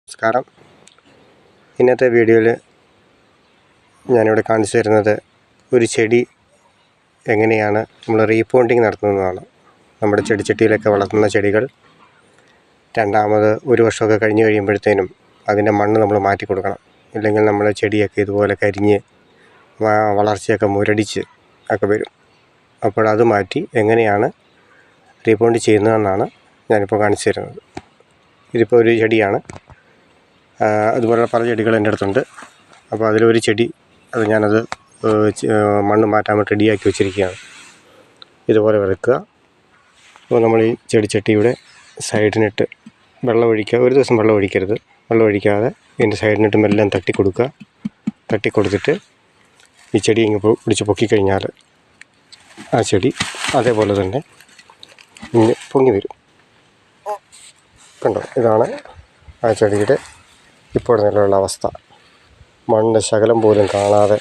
നമസ്കാരം. ഇന്നത്തെ വീഡിയോയിൽ ഞാനിവിടെ കാണിച്ചു തരുന്നത് ഒരു ചെടി എങ്ങനെയാണ് നമ്മൾ റീപോണ്ടിങ് നടത്തുന്നതാണ്. നമ്മുടെ ചെടിച്ചട്ടിയിലൊക്കെ വളർത്തുന്ന ചെടികൾ രണ്ടാമത് ഒരു വർഷമൊക്കെ കഴിഞ്ഞ് കഴിയുമ്പോഴത്തേനും അതിൻ്റെ മണ്ണ് നമ്മൾ മാറ്റി കൊടുക്കണം. ഇല്ലെങ്കിൽ നമ്മുടെ ചെടിയൊക്കെ ഇതുപോലെ കരിഞ്ഞ് വളർച്ചയൊക്കെ മുരടിച്ച് ഒക്കെ വരും. അപ്പോഴത് മാറ്റി എങ്ങനെയാണ് റീപോണ്ട് ചെയ്യുന്നതെന്നാണ് ഞാനിപ്പോൾ കാണിച്ചു തരുന്നത്. ഇതിപ്പോൾ ഒരു ചെടിയാണ്. അതുപോലെ പല ചെടികൾ എൻ്റെ അടുത്തുണ്ട്. അപ്പോൾ അതിലൊരു ചെടി ഞാനത് മണ്ണ് മാറ്റാൻ വേണ്ടി റെഡിയാക്കി വെച്ചിരിക്കുകയാണ്. ഇതുപോലെ വെറുക്കുക. അപ്പോൾ നമ്മൾ ഈ ചെടിച്ചട്ടിയുടെ സൈഡിനിട്ട് വെള്ളം ഒഴിക്കുക. ഒരു ദിവസം വെള്ളം ഒഴിക്കരുത്. വെള്ളം ഒഴിക്കാതെ ഇതിൻ്റെ സൈഡിനിട്ട് മെല്ലാം തട്ടി കൊടുക്കുക. തട്ടി കൊടുത്തിട്ട് ഈ ചെടി ഇങ്ങ് പിടിച്ച് പൊക്കിക്കഴിഞ്ഞാൽ ആ ചെടി അതേപോലെ തന്നെ ഇങ്ങ് പൊങ്ങി വരും. കണ്ടോ, ഇതാണ് ആ ചെടിയുടെ ഇപ്പോൾ നിലവിലുള്ള അവസ്ഥ. മണ്ണ് ശകലം പോലും കാണാതെ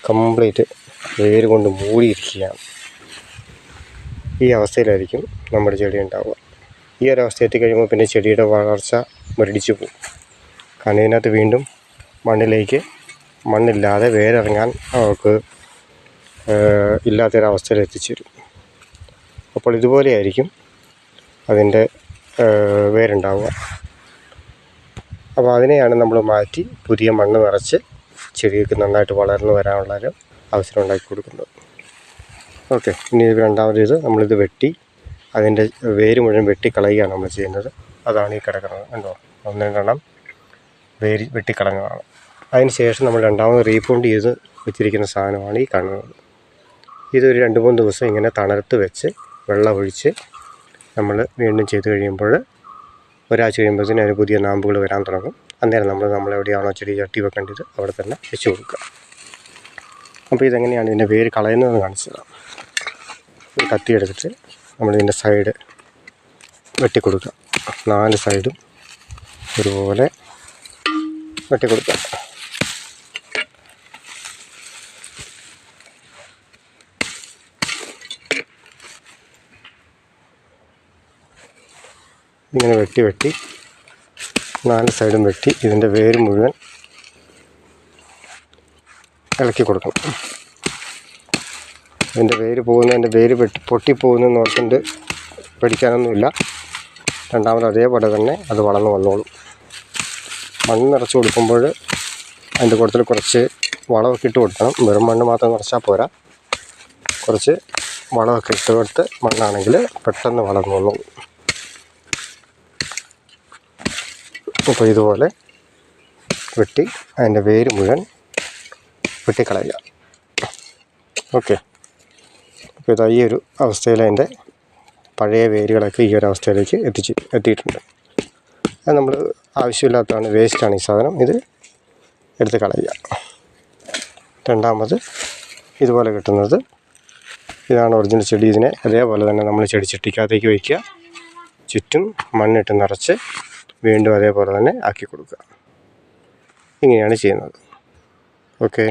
കംപ്ലീറ്റ് വേര് കൊണ്ട് മൂടിയിരിക്കുകയാണ്. ഈ അവസ്ഥയിലായിരിക്കും നമ്മുടെ ചെടി ഉണ്ടാവുക. ഈ ഒരു അവസ്ഥ എത്തിക്കഴിയുമ്പോൾ പിന്നെ ചെടിയുടെ വളർച്ച മുരടിച്ചു പോകും. കാരണം ഇതിനകത്ത് വീണ്ടും മണ്ണിലേക്ക് മണ്ണില്ലാതെ വേരിറങ്ങാൻ അവർക്ക് ഇല്ലാത്തൊരവസ്ഥയിൽ എത്തിച്ചേരും. അപ്പോൾ ഇതുപോലെയായിരിക്കും അതിൻ്റെ വേരുണ്ടാവുക. അപ്പോൾ അതിനെയാണ് നമ്മൾ മാറ്റി പുതിയ മണ്ണ് നിറച്ച് ചെടികൾക്ക് നന്നായിട്ട് വളർന്നു വരാനുള്ളൊരു അവസരം ഉണ്ടാക്കി കൊടുക്കുന്നത്. ഓക്കെ, ഇനി രണ്ടാമത് നമ്മളിത് വെട്ടി അതിൻ്റെ വേര് മുഴുവൻ വെട്ടിക്കളയുകയാണ് നമ്മൾ ചെയ്യുന്നത്. അതാണ് ഈ കിടക്കുന്നത്. കണ്ടോ, ഒന്ന് രണ്ടെണ്ണം വേര് വെട്ടിക്കളഞ്ഞതാണ്. അതിന് ശേഷം നമ്മൾ രണ്ടാമത് റീപോണ്ട് ചെയ്ത് വെച്ചിരിക്കുന്ന സാധനമാണ് ഈ കാണുന്നത്. ഇതൊരു 2-3 ദിവസം ഇങ്ങനെ തണലത്ത് വെച്ച് വെള്ളമൊഴിച്ച് നമ്മൾ വീണ്ടും ചെയ്ത് കഴിയുമ്പോൾ ഒരാഴ്ച കഴിയുമ്പോഴത്തേനും അതിന് പുതിയ നാമ്പുകൾ വരാൻ തുടങ്ങും. അന്നേരം നമ്മളെവിടെയാണോ ചെടി ചട്ടി വെക്കേണ്ടത് അവിടെ തന്നെ വെച്ച് കൊടുക്കുക. അപ്പോൾ ഇതെങ്ങനെയാണ് ഇതിൻ്റെ വേര് കളയുന്നതെന്ന് കാണിച്ചു തരാം. ഒരു കത്തി എടുത്തിട്ട് നമ്മളിതിൻ്റെ സൈഡ് വെട്ടിക്കൊടുക്കുക. 4 സൈഡും ഒരുപോലെ വെട്ടിക്കൊടുക്കുക. ഇങ്ങനെ വെട്ടി 4 സൈഡും വെട്ടി ഇതിൻ്റെ വേര് മുഴുവൻ ഇളക്കി കൊടുക്കണം. ഇതിൻ്റെ വേര് പൊട്ടിപ്പോകുന്നതെന്ന് ഓർത്തുകൊണ്ട് പേടിക്കാനൊന്നുമില്ല. രണ്ടാമത് അതേപോലെ തന്നെ അത് വളർന്നു വന്നോളും. മണ്ണ് നിറച്ച് കൊടുക്കുമ്പോൾ അതിൻ്റെ കൂട്ടത്തിൽ കുറച്ച് വളമൊക്കെ ഇട്ട് കൊടുക്കണം. വെറും മണ്ണ് മാത്രം നിറച്ചാൽ പോരാ. കുറച്ച് വളമൊക്കെ ഇട്ട് കൊടുത്ത് മണ്ണാണെങ്കിൽ പെട്ടെന്ന് വളർന്നു വന്നോളും. അപ്പോൾ ഇതുപോലെ വെട്ടി അതിൻ്റെ വേര് മുഴുവൻ വെട്ടിക്കളയുക. ഓക്കെ, അപ്പോൾ ഇതാ ഈ ഒരു അവസ്ഥയിൽ അതിൻ്റെ പഴയ വേരുകളൊക്കെ ഈ ഒരു അവസ്ഥയിലേക്ക് എത്തിയിട്ടുണ്ട്. അത് നമ്മൾ ആവശ്യമില്ലാത്തതാണ്, വേസ്റ്റാണ് ഈ സാധനം. ഇത് എടുത്ത് കളയുക. രണ്ടാമത് ഇതുപോലെ കിട്ടുന്നത് ഇതാണ് ഒറിജിനൽ ചെടി. ഇതിനെ അതേപോലെ തന്നെ നമ്മൾ ചെടിച്ചട്ടിക്കകത്തേക്ക് വയ്ക്കുക. ചുറ്റും മണ്ണിട്ട് നിറച്ച് വീണ്ടും അതേപോലെ തന്നെ ആക്കി കൊടുക്കുക. ഇങ്ങനെയാണ് ചെയ്യുന്നത്. ഓക്കെ.